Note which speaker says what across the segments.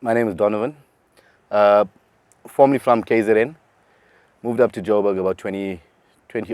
Speaker 1: My name is Donovan, formerly from KZN, moved up to Joburg about 20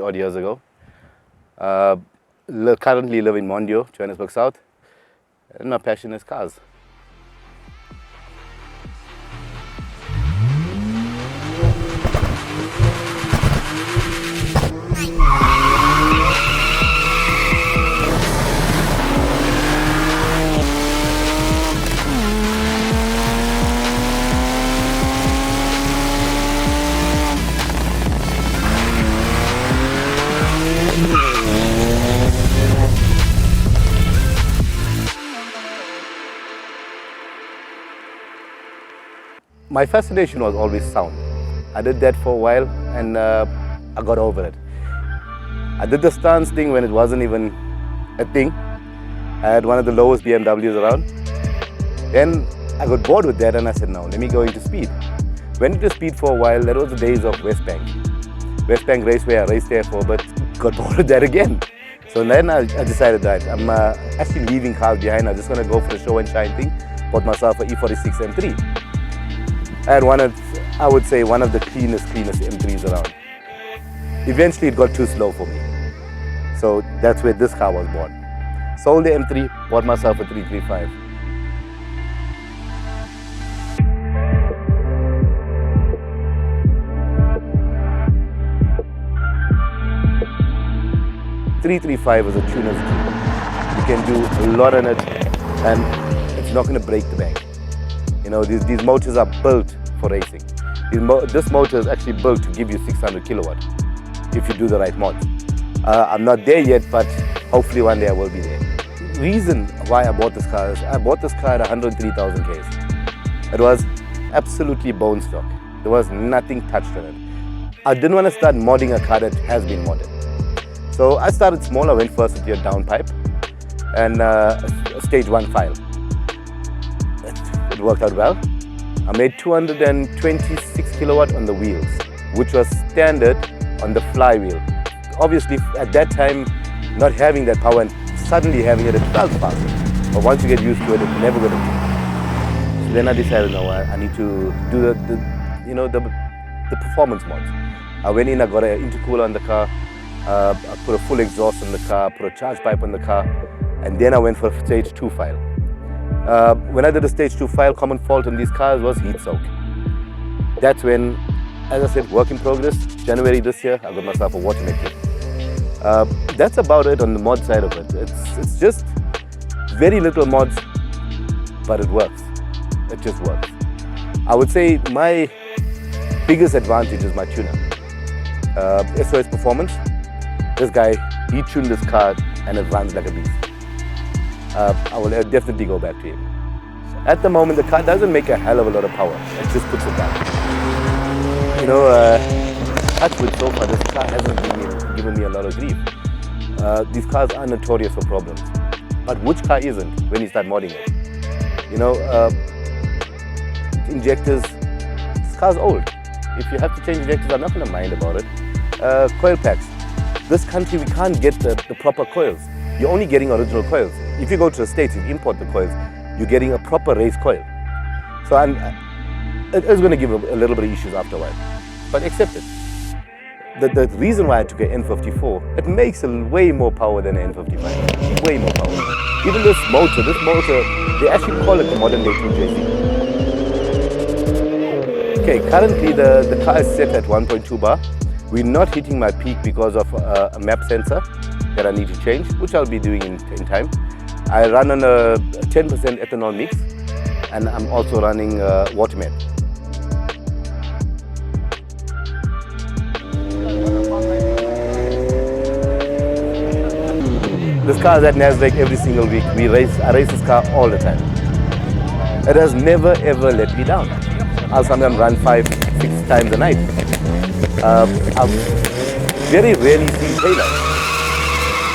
Speaker 1: odd years ago. Currently live in Mondio, Johannesburg South, and my passion is cars. My fascination was always sound. I did that for a while and I got over it. I did the stance thing when it wasn't even a thing. I had one of the lowest BMWs around. Then I got bored with that and I said, no, let me go into speed. Went into speed for a while. That was the days of West Bank. West Bank Raceway, I raced there for a bit, got bored with that again. So then I decided that I'm actually leaving cars behind. I'm just going to go for the show and shine thing. Bought myself an E46 M3. I had I would say, one of the cleanest M3s around. Eventually it got too slow for me. So that's where this car was born. Sold the M3, bought myself a 335. .335 is a tuner's dream. You can do a lot on it and it's not going to break the bank. You know, these motors are built for racing. This motor is actually built to give you 600 kilowatt if you do the right mods. I'm not there yet, but hopefully one day I will be there. The reason why I bought this car is I bought this car at 103,000 Ks. It was absolutely bone stock. There was nothing touched on it. I didn't want to start modding a car that has been modded. So I started small. I went first with your downpipe and a stage 1 file. It worked out well. I made 226 kilowatt on the wheels, which was standard on the flywheel. Obviously, at that time, not having that power and suddenly having it at 12 fast. But once you get used to it, it's never going to change. So then I decided, no, I need to do the performance mods. I went in, I got an intercooler on the car, I put a full exhaust on the car, put a charge pipe on the car, and then I went for a stage 2 file. When I did a stage 2 file, common fault on these cars was heat soak. That's when, as I said, work in progress. January this year, I got myself a water kit. That's about it on the mod side of it. It's just very little mods, but it works. It just works. I would say my biggest advantage is my tuner. SOS Performance. This guy, he tuned this car and it runs like a beast. I will definitely go back to him. At the moment, the car doesn't make a hell of a lot of power. It just puts it down. You know, touch wood so far, this car hasn't given me a lot of grief. These cars are notorious for problems. But which car isn't when you start modding it? You know, injectors, this car's old. If you have to change injectors, I'm not going to mind about it. Coil packs. This country, we can't get the proper coils. You're only getting original coils. If you go to the States, you import the coils, you're getting a proper race coil. So it is going to give a little bit of issues after a while, but accept it. The reason why I took an N54, it makes way more power than an N55, way more power. Even this motor, they actually call it the modern day 2JZ. Okay, currently the car is set at 1.2 bar. We're not hitting my peak because of a map sensor that I need to change, which I'll be doing in time. I run on a 10% ethanol mix, and I'm also running Watermed. This car is at Nasdaq every single week. I race this car all the time. It has never ever let me down. I'll sometimes run 5-6 times a night. I've very rarely seen taillights.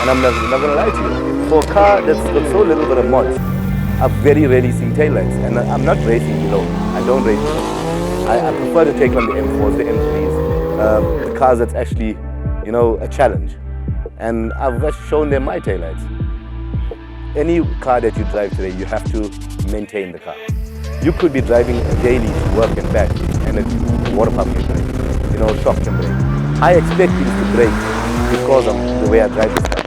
Speaker 1: And I'm not going to lie to you. For a car that's got so little bit of mods, I've very rarely seen taillights. And I'm not racing below. I don't race below. I prefer to take on the M4s, the M3s, the cars that's actually, you know, a challenge. And I've actually shown them my taillights. Any car that you drive today, you have to maintain the car. You could be driving daily to work and back, and a water pump can break. You know, shock can break. I expect things to break because of the way I drive this car,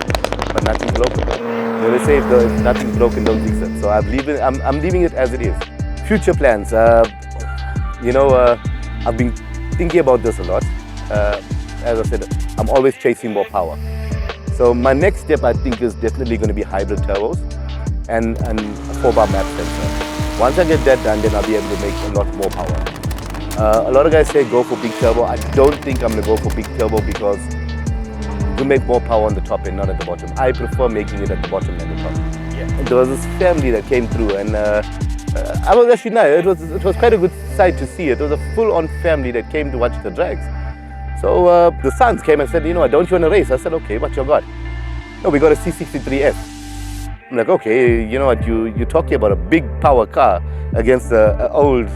Speaker 1: but nothing's broken. They say if nothing's broken, don't fix it. So I'm leaving it as it is. Future plans. I've been thinking about this a lot. As I said, I'm always chasing more power. So my next step, I think, is definitely going to be hybrid turbos and a 4-bar map sensor. Once I get that done, then I'll be able to make a lot more power. A lot of guys say go for big turbo. I don't think I'm going to go for big turbo because you make more power on the top end, not at the bottom. I prefer making it at the bottom than the top. Yeah. And there was this family that came through, and I was actually nice. It was quite a good sight to see. It was a full-on family that came to watch the drags. So the sons came and said, you know, don't you want to race? I said, okay, what you got? No, we got a C63S. I'm like, okay, you know what, you're talking about a big power car against an old,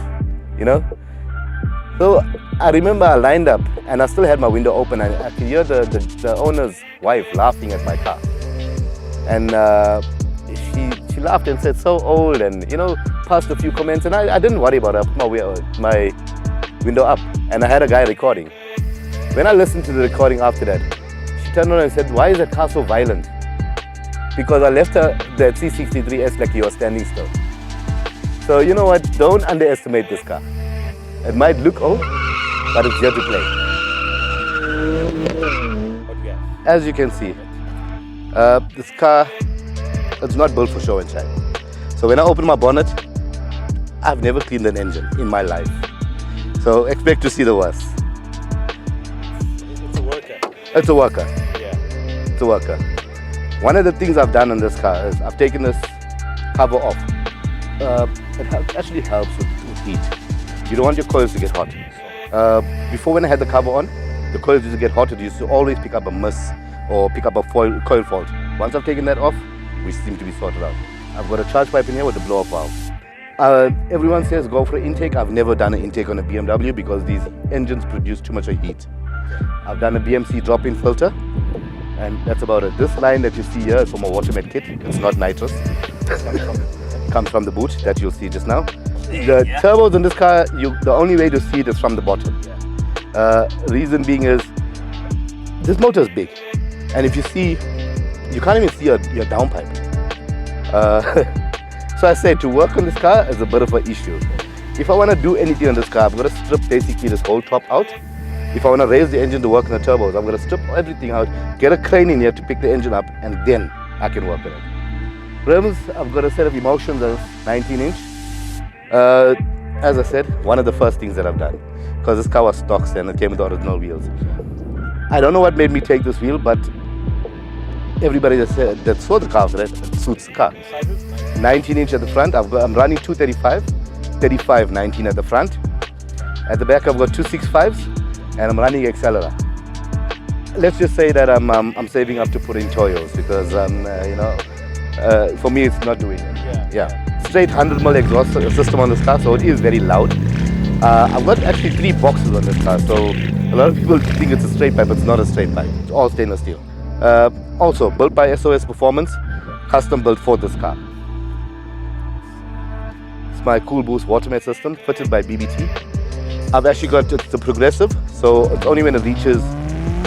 Speaker 1: you know? So I remember I lined up and I still had my window open and I could hear the owner's wife laughing at my car. And she laughed and said, so old, and, you know, passed a few comments, and I didn't worry about it. I put my window up and I had a guy recording. When I listened to the recording after that, she turned around and said, why is that car so violent? Because I left her that C63S like you were standing still. So you know what, don't underestimate this car. It might look old, but it's here to play. As you can see, this car, it's not built for show and shine. So when I open my bonnet, I've never cleaned an engine in my life. So expect to see the worst.
Speaker 2: It's a worker.
Speaker 1: It's a worker.
Speaker 2: Yeah.
Speaker 1: It's a worker. One of the things I've done on this car is I've taken this cover off. It actually helps with heat. You don't want your coils to get hot. Before, when I had the cover on, the coils used to get hot. It used to always pick up a miss or pick up a coil fault. Once I've taken that off, we seem to be sorted out. I've got a charge pipe in here with the blow-off valve. Everyone says go for an intake. I've never done an intake on a BMW because these engines produce too much of heat. I've done a BMC drop-in filter. And that's about it. This line that you see here is from a Watermet kit. It's not nitrous. Comes from the boot that you'll see just now. The turbos in this car, the only way to see it is from the bottom. Reason being is, this motor is big. And if you see, you can't even see your downpipe. So I say to work on this car is a bit of an issue. If I want to do anything on this car, I've got to strip basically this whole top out. If I want to raise the engine to work on the turbos, I'm going to strip everything out, get a crane in here to pick the engine up, and then I can work on it. Rims, I've got a set of Emotions as 19-inch. As I said, one of the first things that I've done, because this car was stocks and it came with original wheels. I don't know what made me take this wheel, but everybody that saw the car said it suits the car. 19-inch at the front, I'm running 235, 35, 19 at the front. At the back, I've got 265s. And I'm running Accelera. Let's just say that I'm saving up to put in Toyos because for me it's not doing it. Yeah. Straight 100mm exhaust system on this car, so it is very loud. I've got actually 3 boxes on this car, so a lot of people think it's a straight pipe. It's not a straight pipe. It's all stainless steel. Also built by SOS Performance, custom built for this car. It's my Cool Boost Watermet system, fitted by BBT. I've actually got the progressive, so it's only when it reaches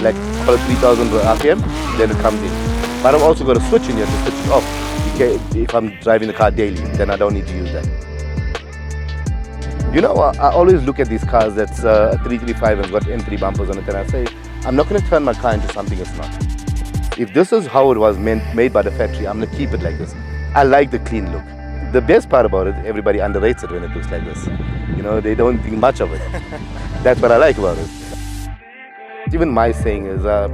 Speaker 1: like 3,000 RPM, then it comes in. But I've also got a switch in here to switch it off. If I'm driving the car daily, then I don't need to use that. You know, I always look at these cars that's a 335 and got M3 bumpers on it, and I say, I'm not going to turn my car into something it's not. If this is how it was made by the factory, I'm going to keep it like this. I like the clean look. The best part about it, everybody underrates it when it looks like this. You know, they don't think much of it. That's what I like about it. Even my saying is, a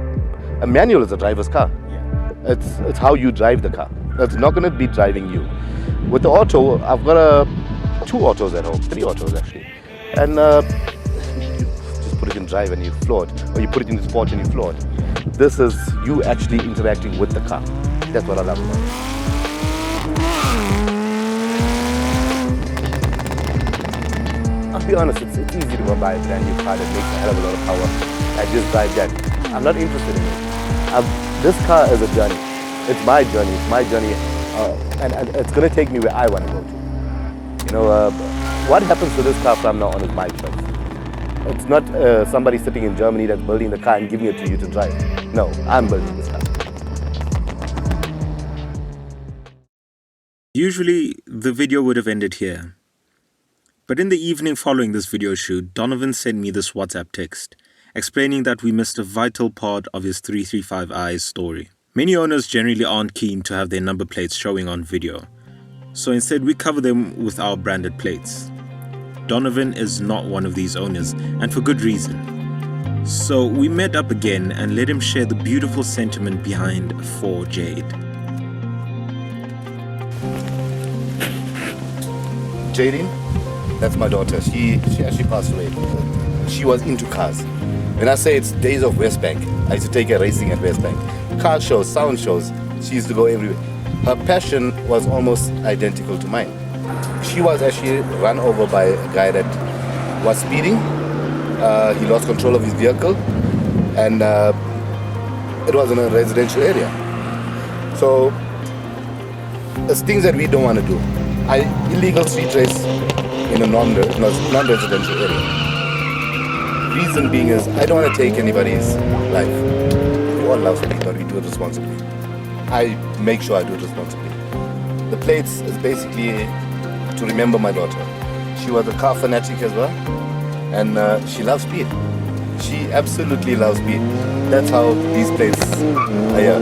Speaker 1: manual is a driver's car. It's how you drive the car. It's not going to be driving you. With the auto, I've got 2 autos at home, 3 autos actually. And you just put it in drive and you floor it, or you put it in the sport and you floor it. This is you actually interacting with the car. That's what I love about it. I'll be honest, it's easy to go buy a brand new car that makes a hell of a lot of power and just drive that. I'm not interested in it. This car is a journey. It's my journey. It's my journey, and it's going to take me where I want to go to. You know, what happens to this car from now on is my choice. It's not somebody sitting in Germany that's building the car and giving it to you to drive. No, I'm building this car.
Speaker 2: Usually, the video would have ended here. But in the evening following this video shoot, Donovan sent me this WhatsApp text, explaining that we missed a vital part of his 335i's story. Many owners generally aren't keen to have their number plates showing on video, so instead we cover them with our branded plates. Donovan is not one of these owners, and for good reason. So we met up again and let him share the beautiful sentiment behind 4 Jade.
Speaker 1: Jadine, that's my daughter. She actually passed away. She was into cars. When I say it's days of West Bank, I used to take her racing at West Bank. Car shows, sound shows, she used to go everywhere. Her passion was almost identical to mine. She was actually run over by a guy that was speeding. He lost control of his vehicle, and it was in a residential area. So there's things that we don't want to do. Illegal street race in a non-residential area. Reason being is I don't want to take anybody's life. We all love speed, but we do it responsibly. I make sure I do it responsibly. The plates is basically to remember my daughter. She was a car fanatic as well, and she loves speed. She absolutely loves speed. That's how these plates are here.